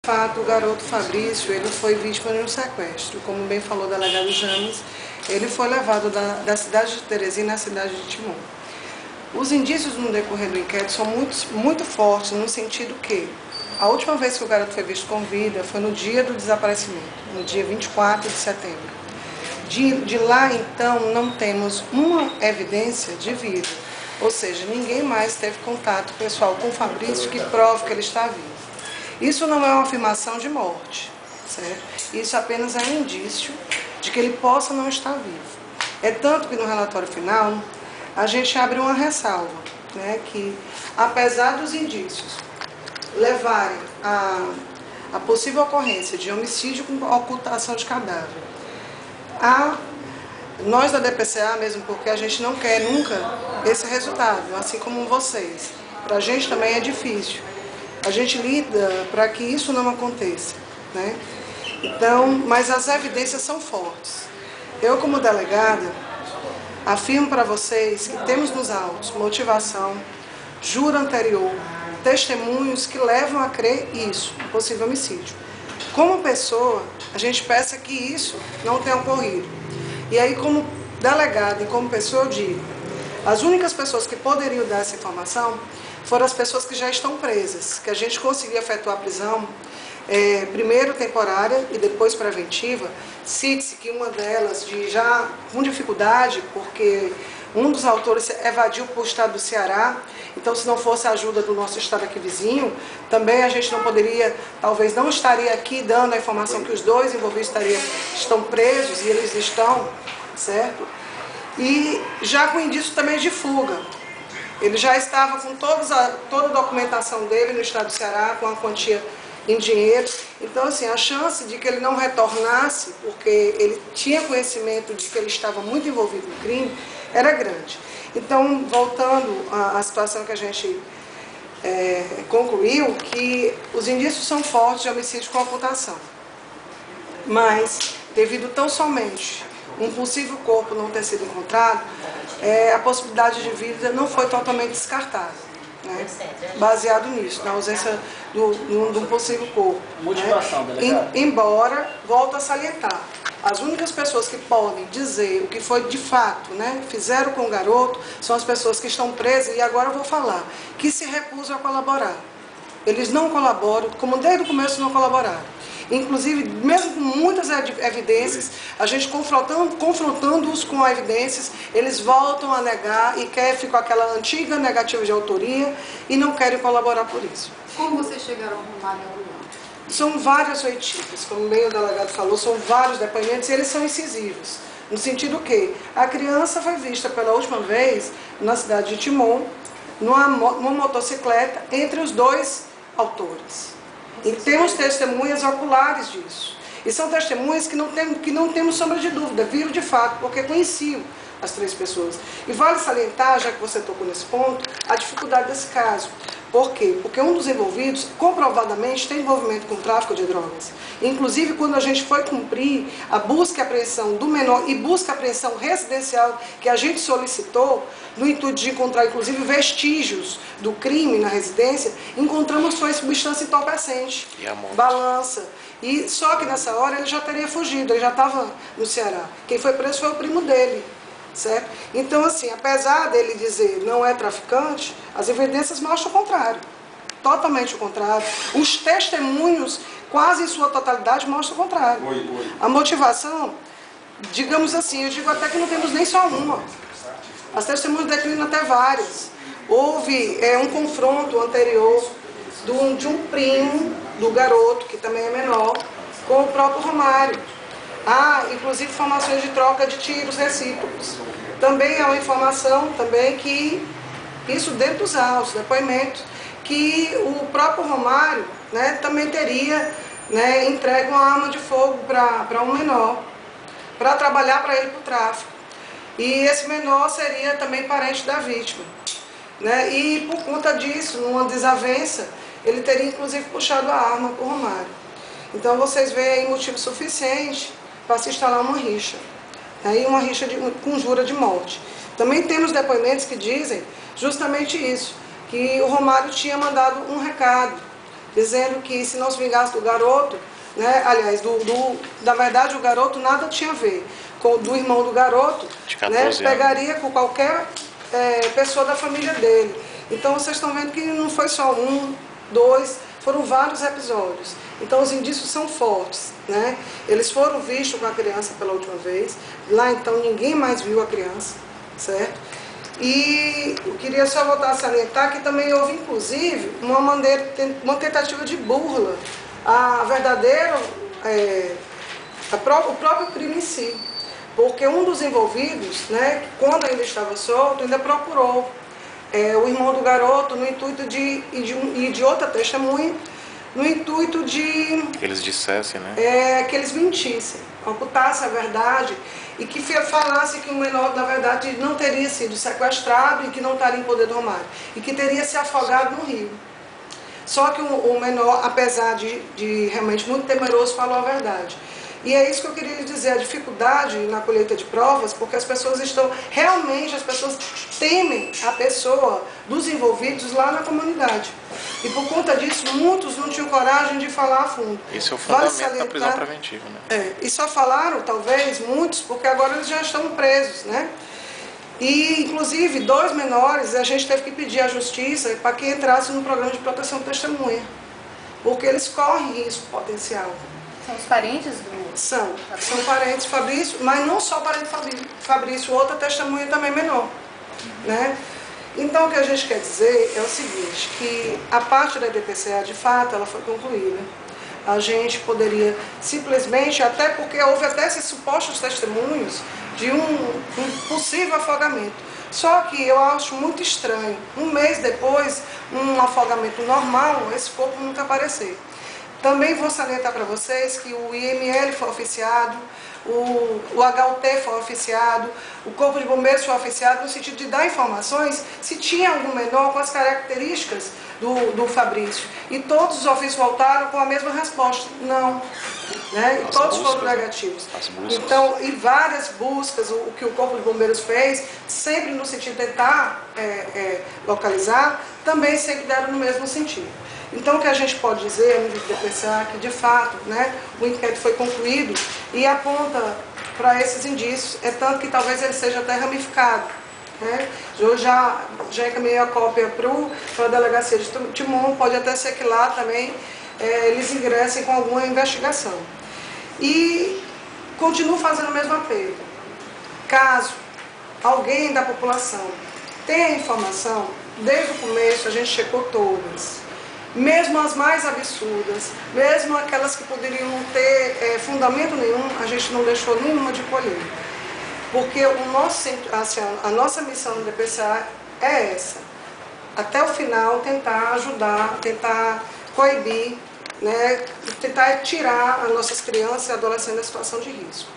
De fato, o garoto Fabrício, ele foi vítima de um sequestro. Como bem falou o delegado James, ele foi levado da cidade de Teresina à cidade de Timon. Os indícios no decorrer do inquérito são muito fortes, no sentido que a última vez que o garoto foi visto com vida foi no dia do desaparecimento, no dia 24 de setembro. De lá, então, não temos uma evidência de vida, ou seja, ninguém mais teve contato pessoal com o Fabrício que prove que ele está vivo. Isso não é uma afirmação de morte, certo? Isso apenas é um indício de que ele possa não estar vivo. É tanto que no relatório final a gente abre uma ressalva, né, que apesar dos indícios levarem a possível ocorrência de homicídio com ocultação de cadáver, nós da DPCA, mesmo porque a gente não quer nunca esse resultado, assim como vocês, para a gente também é difícil. A gente lida para que isso não aconteça, né? Então, mas as evidências são fortes. Eu, como delegada, afirmo para vocês que temos nos autos motivação, juro anterior, testemunhos que levam a crer isso, um possível homicídio. Como pessoa, a gente peça que isso não tenha ocorrido. E aí, como delegada e como pessoa, eu digo, as únicas pessoas que poderiam dar essa informação foram as pessoas que já estão presas, que a gente conseguiu efetuar a prisão, primeiro temporária e depois preventiva. Cite-se que uma delas, já com dificuldade, porque um dos autores evadiu para o estado do Ceará, então se não fosse a ajuda do nosso estado aqui vizinho, também a gente não poderia, talvez não estaria aqui dando a informação que os dois envolvidos estão presos, e eles estão, certo? E já com indício também de fuga. Ele já estava com toda a documentação dele no estado do Ceará, com a quantia em dinheiro. Então, assim, a chance de que ele não retornasse, porque ele tinha conhecimento de que ele estava muito envolvido no crime, era grande. Então, voltando à situação que a gente concluiu, que os indícios são fortes de homicídio com ocultação. Mas, devido tão somente um possível corpo não ter sido encontrado, a possibilidade de vida não foi totalmente descartada, né? Baseado nisso, na ausência de um possível corpo. Motivação, né? delegado? Embora, volto a salientar, as únicas pessoas que podem dizer o que foi de fato, né, fizeram com o garoto, são as pessoas que estão presas, e agora eu vou falar, que se recusam a colaborar. Eles não colaboram, como desde o começo não colaboraram. Inclusive, mesmo com muitas evidências, a gente confrontando-os com evidências, eles voltam a negar e querem com aquela antiga negativa de autoria e não querem colaborar por isso. Como vocês chegaram ao Romário Aguilar? São várias oitivas, como bem o delegado falou, são vários depoimentos e eles são incisivos. No sentido que a criança foi vista pela última vez na cidade de Timon, numa motocicleta, entre os dois autores. E temos testemunhas oculares disso. E são testemunhas que não temos sombra de dúvida, viram de fato, porque conheciam as três pessoas. E vale salientar, já que você tocou nesse ponto, a dificuldade desse caso. Por quê? Porque um dos envolvidos, comprovadamente, tem envolvimento com o tráfico de drogas. Inclusive, quando a gente foi cumprir a busca e apreensão do menor e busca e apreensão residencial que a gente solicitou, no intuito de encontrar, inclusive, vestígios do crime na residência, encontramos só substância entorpecente, balança. E só que nessa hora ele já teria fugido, ele já estava no Ceará. Quem foi preso foi o primo dele. Certo? Então, assim, apesar dele dizer não é traficante, as evidências mostram o contrário, totalmente o contrário. Os testemunhos, quase em sua totalidade, mostram o contrário. A motivação, digamos assim, eu digo até que não temos nem só uma. As testemunhas declinam até várias. Houve um confronto anterior de um primo do garoto, que também é menor, com o próprio Romário. Há, inclusive, informações de troca de tiros recíprocos. Também há uma informação também que, isso dentro dos autos, depoimentos, que o próprio Romário, né, também teria, né, entregue uma arma de fogo para um menor, para trabalhar para ele para o tráfico. E esse menor seria também parente da vítima. Né, e por conta disso, numa desavença, ele teria inclusive puxado a arma para o Romário. Então vocês veem aí motivo suficiente para se instalar uma rixa, aí uma rixa com jura de morte. Também temos depoimentos que dizem justamente isso, que o Romário tinha mandado um recado dizendo que se não se vingasse do garoto, né, aliás, na verdade o garoto nada tinha a ver, do irmão do garoto, né, pegaria com qualquer pessoa da família dele. Então vocês estão vendo que não foi só um, dois, foram vários episódios. Então os indícios são fortes, né? Eles foram vistos com a criança pela última vez, lá então ninguém mais viu a criança, certo? E eu queria só voltar a salientar que também houve inclusive uma tentativa de burla a verdadeiro, o próprio crime em si. Porque um dos envolvidos, né, quando ainda estava solto, ainda procurou o irmão do garoto no intuito de outra testemunha, no intuito de... Que eles dissessem, né? Que eles mentissem, ocultassem a verdade e que falasse que o menor, na verdade, não teria sido sequestrado e que não estaria em poder do Romário, e que teria se afogado no rio. Só que o menor, apesar de realmente muito temeroso, falou a verdade. E é isso que eu queria lhe dizer, a dificuldade na colheita de provas, porque as pessoas temem a pessoa dos envolvidos lá na comunidade. E por conta disso, muitos não tinham coragem de falar a fundo. Esse é o fundamento da prisão preventiva, né? E só falaram, talvez, muitos, porque agora eles já estão presos, né? E, inclusive, 2 menores, a gente teve que pedir à justiça para que entrasse no programa de proteção de testemunha, porque eles correm risco potencial. São os parentes do... São parentes do Fabrício, mas não só parente do Fabrício, outra testemunha também menor, né? Então, o que a gente quer dizer é o seguinte, que a parte da DPCA, de fato, ela foi concluída. A gente poderia simplesmente, até porque houve até esses supostos testemunhos de um possível afogamento. Só que eu acho muito estranho, um mês depois, um afogamento normal, esse corpo nunca aparecer. Também vou salientar para vocês que o IML foi oficiado, o HUT foi oficiado, o Corpo de Bombeiros foi oficiado no sentido de dar informações se tinha algum menor com as características do Fabrício. E todos os ofícios voltaram com a mesma resposta, não. Né? E todos foram negativos. Então, e várias buscas, o que o Corpo de Bombeiros fez, sempre no sentido de tentar localizar, também sempre deram no mesmo sentido. Então, o que a gente pode dizer, a nível de DPCA, que de fato, né, o inquérito foi concluído e aponta para esses indícios, tanto que talvez ele seja até ramificado. Né? Eu já encaminhei a cópia para a delegacia de Timon, pode até ser que lá também eles ingressem com alguma investigação. E continuo fazendo o mesmo apelo. Caso alguém da população tenha informação, desde o começo a gente checou todas. Mesmo as mais absurdas, mesmo aquelas que poderiam não ter fundamento nenhum, a gente não deixou nenhuma de colher. Porque a nossa missão no DPCA é essa, até o final tentar ajudar, tentar coibir, né, tentar tirar as nossas crianças e adolescentes da situação de risco.